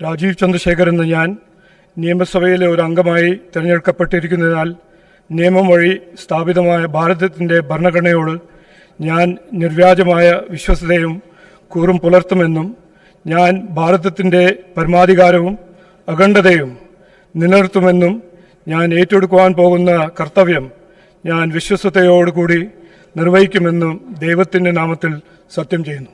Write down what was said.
രാജീവ് ചന്ദ്രശേഖർ എന്ന ഞാൻ നിയമസഭയിലെ ഒരു അംഗമായി തിരഞ്ഞെടുക്കപ്പെട്ടിരിക്കുന്നതിനാൽ നിയമം വഴി സ്ഥാപിതമായ ഭാരതത്തിൻ്റെ ഭരണഘടനയോട് ഞാൻ നിർവ്യാജമായ വിശ്വസ്തതയും കൂറും പുലർത്തുമെന്നും ഞാൻ ഭാരതത്തിൻ്റെ പരമാധികാരവും അഖണ്ഡതയും നിലനിർത്തുമെന്നും ഞാൻ ഏറ്റെടുക്കുവാൻ പോകുന്ന കർത്തവ്യം ഞാൻ വിശ്വസ്തയോടുകൂടി നിർവഹിക്കുമെന്നും ദൈവത്തിൻ്റെ നാമത്തിൽ സത്യം ചെയ്യുന്നു.